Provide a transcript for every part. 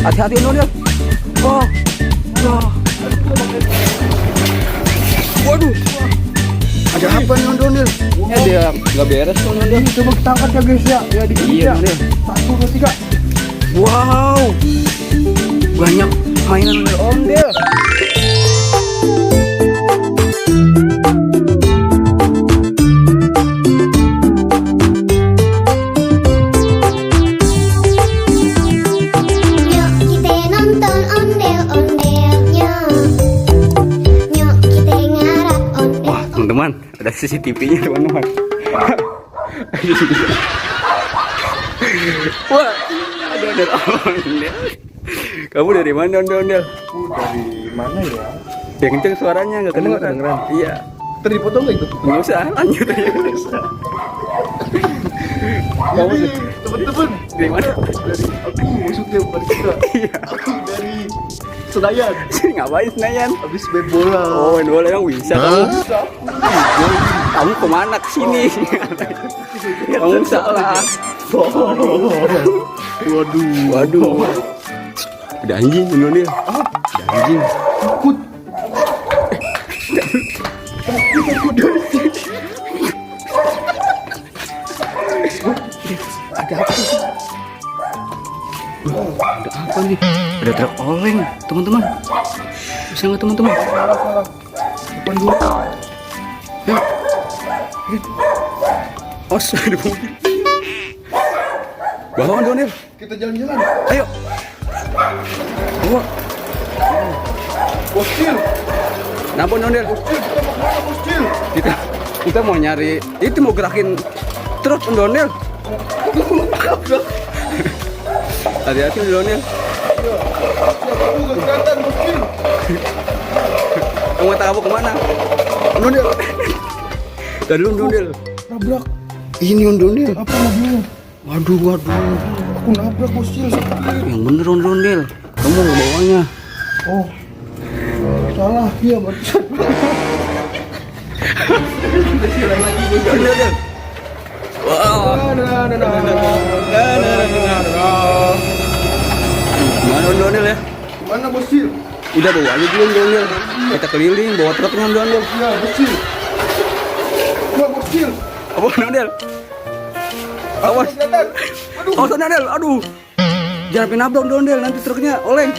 Hati-hati ondel. Oh. Wah. Waduh. Ada apa nih ondel? Ya dia nggak beres tuh ondel. Coba kita angkat ya guys ya. Ya di Iya ondel. 1, 2, 3. Wow. Banyak mainan ondel. Teman-teman, ada CCTV-nya teman-teman. Wah, ada ondel. Kamu dari mana ondel? Dari mana ya? Yang kenceng suaranya nggak kedengeran. Iya. Tadi foto nggak itu? Nggak usah, lanjut aja. Kamu Jadi teman-teman dari mana? dari aku maksudnya bukan kita. Iya. Aku dari Senayan. Ngapain Senayan? Habis main bola. Oh, main bola yang bisa kamu. Kamu kemana kesini? Kamu salah. Waduh. Ada anjing ondel. Ada anjing. Takut. Ada apa sih? Ada apa nih? Ada truk oleng, teman-teman. Bisa nggak teman-teman? Depan dulu. Ya. Os, ada mobil. Bawa ondel. Kita jalan-jalan. Ayo. Bawa. Boscil. Kenapa ondel? Boscil, kita mau kemana Boscil? Kita mau nyari, itu mau gerakin truk ondel. Hati-hati ondel. Aku nggak kelihatan Boscil. Kamu tahu kemana? Ondel. Tadi ondel. Nabrak. Ini ondel. Apa mobilnya? Waduh. Aku nabrak Boscil. Yang bener ondel. Kamu nggak bawanya. Oh. Salah, iya barusan. Ondel. Wow. Gimana ondel ya? Mana Boscil? Udah bawa aja dulu ondel. Kita keliling bawa truknya ondel. Ya Boscil. Wah Boscil. Apa ondel? Awas. Kelihatan. Awas ondel. Aduh. Jangan sampai nabrak ondel, nanti truknya oleng.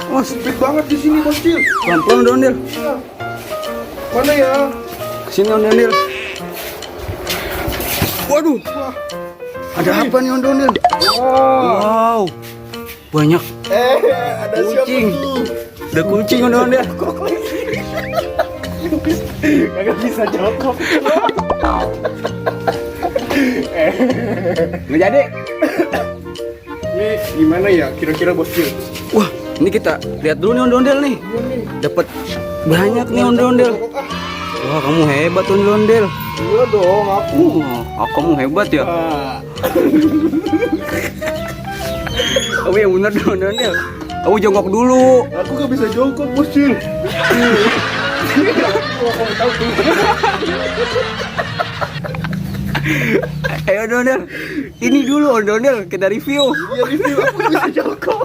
Awas. Sempit banget di sini Boscil. Pelan-pelan ondel. Ya. Mana ya? Sini ondel. Waduh. Wah. Ada apa nih ondel? Wow. Banyak Ada kucing. siapa tuh? Ada kucing ondel. Kagak bisa jongkok. Nggak jadi. Ini gimana ya kira-kira Boscil? Wah, ini kita lihat dulu nih ondel nih. Dapat banyak nih ondel. Wah, kamu hebat ondel. Iya dong, aku. Kamu hebat ya. Kamu yang bener dong ondel. Kamu jongkok dulu. Aku gak bisa jongkok Boscil. Ayo ondel. Ini dulu ondel kita review. Iya review, aku gak bisa jongkok.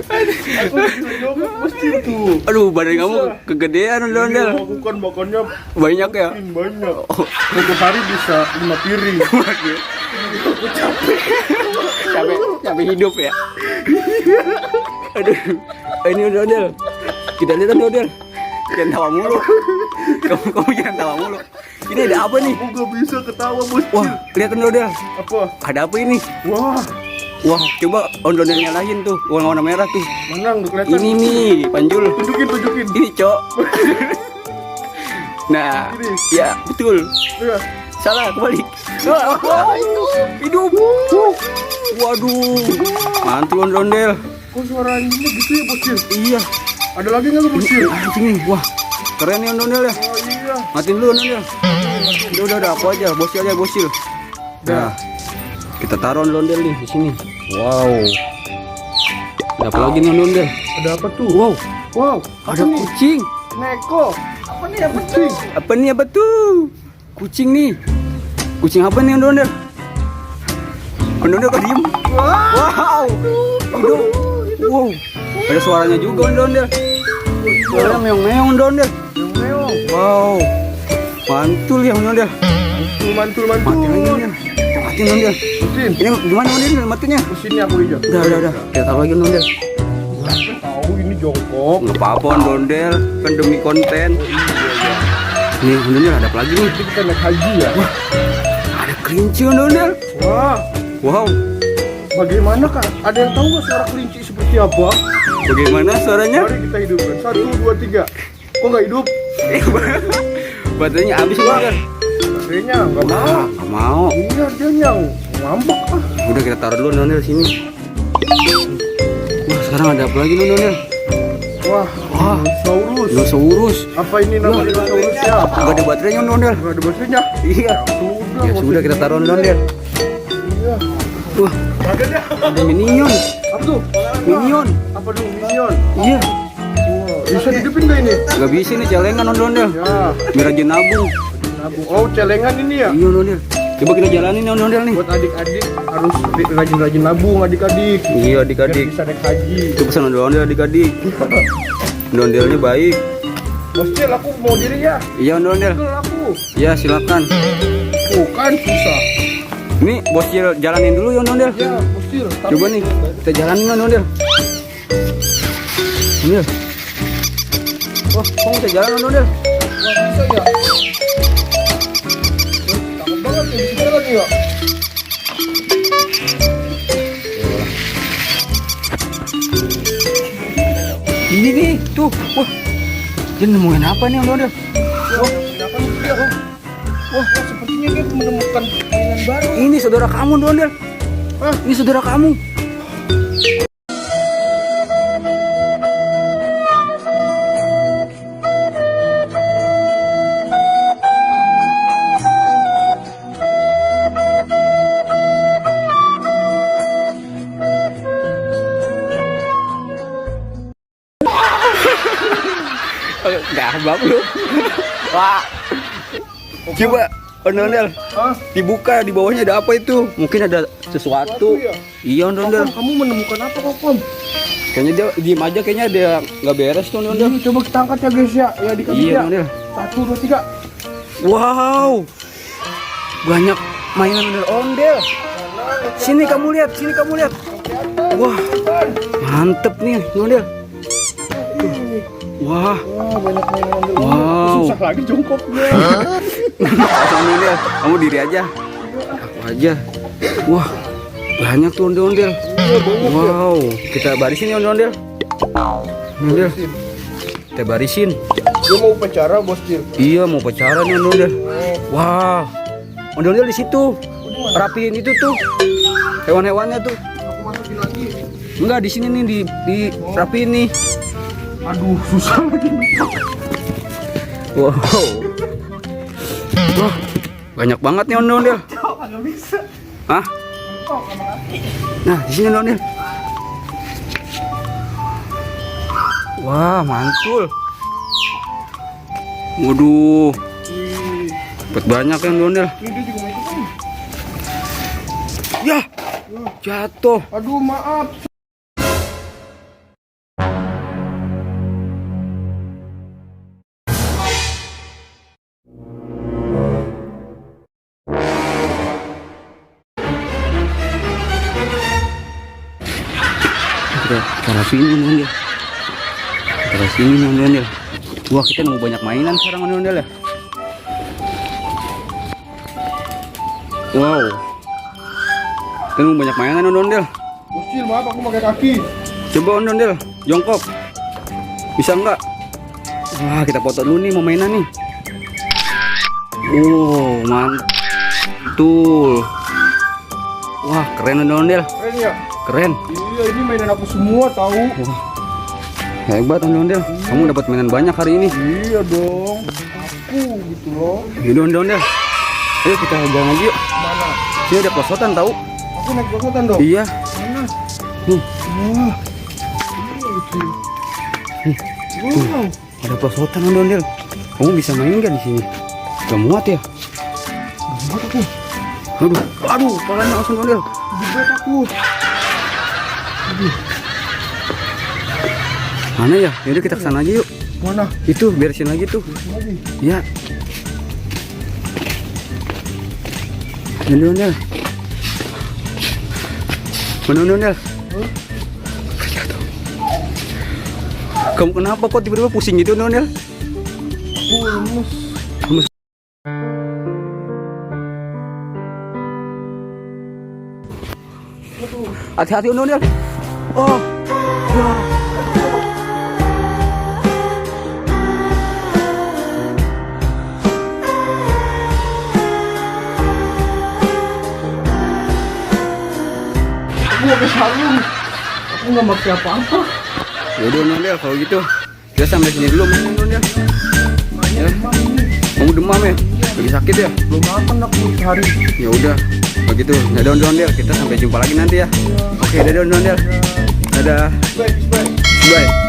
Aku gak bisa jongkok Boscil tuh. Aduh, badan kamu kegedean ondel. Aku kan makannya Banyak ya. banyak. Satu hari bisa 5 piring. Aku capek. Capek hidup ya. Aduh, ini ondel. Kita lihat ondel. Jangan tawa mulu. Kamu jangan tawa mulu. Ini ada apa nih? Aku gak bisa ketawa Boscil. Wah, lihat ondel. Apa? Ada apa ini? Wah, Wah, coba ondel nyalahin tuh, warna merah tuh. mana udah kelihatan. Ini nih, Panjul. Tunjukin. Ini, Cok. Nah, Ini. ya betul. Ya. Salah, kebalik. Wah, hidup. Waduh, mantul ondel. Kok suara anjingnya gitu ya Boscil? Iya, Ada lagi nggak Boscil? anjing nih. Wah, keren nih ondel ya. Oh iya. Matiin dulu ondel. Udah, aku aja, bosil. Nah, kita taruh ondel nih di sini. Wow. Ada apa lagi nih ondel? Ada apa tuh? Wow, Wow, ada apa nih? kucing. Neko. Apa nih apa tuh? Apa tuh? Kucing nih. Kucing apa nih ondel? Ondel kok diem? Wow. Hidup. Wow. Ada suaranya juga ondel. Suaranya meong-meong ondel. Meong. Wow. Mantul ya ondel. Mantul. Matiin lagi ondel. Matiin ondel. Mesin. Ini gimana ondel matinya? Mesinnya aku hijau. Udah. Kita taruh lagi ondel. Tahu ini jongkok. Nggak apa-apa ondel, kan demi konten. Nih ondel ada apa lagi nih? Nanti kita naik haji ya. Ada kelinci ondel. Wah. Wow. Bagaimana kak? Ada yang tahu nggak suara kelinci seperti apa? Bagaimana suaranya? Mari kita hidupkan. 1, 2, 3. Kok nggak hidup? Baterainya habis ondel. Baterainya nggak mau. Nggak mau. Iya dia yang ngambek ah. Udah kita taruh dulu ondel sini. Wah sekarang ada apa lagi ondel? Wah. Dinosaurus. Dinosaurus. Apa ini nama dinosaurusnya? Gak ada baterainya ondel. Nggak ada baterainya. Iya. Ya sudah kita taruh ondel. Iya. Wah ada minion. Apa tuh? Minion. Apa tuh minion? Iya. Wah, bisa dihidupin nggak ini? Gak bisa nih celengan ondel. Ya. Biar rajin nabung. Nabung. Oh celengan ini ya? Iya ondel. Coba kita jalanin ondel nih. Buat adik-adik harus rajin-rajin nabung adik-adik. Iya Biar adik-adik. bisa naik haji. Itu pesan ondel adik-adik. Ondelnya baik. Bos Cil, aku mau diri ya. Iya ondel. Betul aku. Iya silakan. Bukan susah. Ini bos Cil jalanin dulu ya ondel. Ya, Bos Cil. Coba nih kita jalanin ondel. Ondel. Wah, kamu bisa jalan ondel. Wah, bisa ya. Takut banget ya, bisa jalan ya. Ini nih, tuh. Wah. Dia nemuin apa nih ondel? Wah, kenapa nih dia? Wah, sepertinya dia menemukan mainan baru. Ini saudara kamu ondel. Hah? Ini saudara kamu. Gabak lu. Wah. Coba ondel. Hah? Dibuka di bawahnya ada apa itu? Mungkin ada sesuatu. Sesuatu ya? Iya ondel. Kamu menemukan apa kok, Kom? Kayaknya dia diem aja, kayaknya dia nggak beres tuh ondel. Coba kita angkat ya guys ya. Ya dikasih Iya ya. ondel. 1, 2, 3. Wow. Banyak mainan ondel. Sini kamu lihat. Wah. Mantep nih ondel. Wah. Wah, banyak mainan ondel. Wow. Susah lagi jongkoknya. Langsung ondel. Kamu diri aja. Aku aja. Wah. Banyak tuh ondel. Wow. Kita barisin ya ondel. Ondel. Kita barisin. Dia mau upacara, Bos Cil. Iya mau pacaran nih ondel. Wah. Ondel di situ. Rapiin itu tuh. Hewan-hewannya tuh. Aku masukin lagi. Enggak di sini nih di rapiin nih. Aduh, susah lagi. Wow. Wah. Banyak banget nih ondel. Nggak bisa. Hah? Nah, di sini ondel. Wah, mantul. Waduh. Dapat banyak kan ondel. Ini dia juga mau ikutan. Ya. Jatuh. Aduh, maaf. Kita taruh sini ondel. Taruh sini ondel. Wah, kita nemu banyak mainan sekarang ondel ya. Wow. Kita nemu banyak mainan ondel. Bos Cil, maaf aku pakai kaki. Coba ondel, jongkok. Bisa enggak? Wah, kita foto dulu nih mau mainan nih. Oh, mantul. Wah, keren ondel. Keren ya? Keren. Iya, ini mainan aku semua tahu. Wah. Hebat ondel. Kamu dapat mainan banyak hari ini. Iya dong. Aku gitu loh. Yaudah ondel. Ayo kita jalan lagi yuk. Mana? Sini ada pelosotan tahu? Aku naik pelosotan dong. Iya. Mana? Nih, Wah. Wow. ada pelosotan ondel. Kamu bisa main nggak di sini? Gak muat ya? Muat aku. Aduh, palanya langsung ondel. Jebret aku. Mana ya? Yaudah kita kesana aja yuk. Mana? Itu beresin lagi tuh. Lagi. Ya. Ini ondel. Mana ondel? Hah? Kamu kenapa kok tiba-tiba pusing gitu ondel? Aku lemes. Lemes. Hati-hati ondel. Oh. Ya. Aku pakai sarung. Aku nggak pakai apa-apa. Yaudah ondel kalau gitu. Kita sampai sini dulu main ondel. Ya. Kamu demam ya? Lagi sakit ya? Belum makan aku sehari. Ya udah. Kalau gitu, dadah ondel. Kita sampai jumpa lagi nanti ya. Oke, dadah ondel. Dadah. Bye, bye. Bye.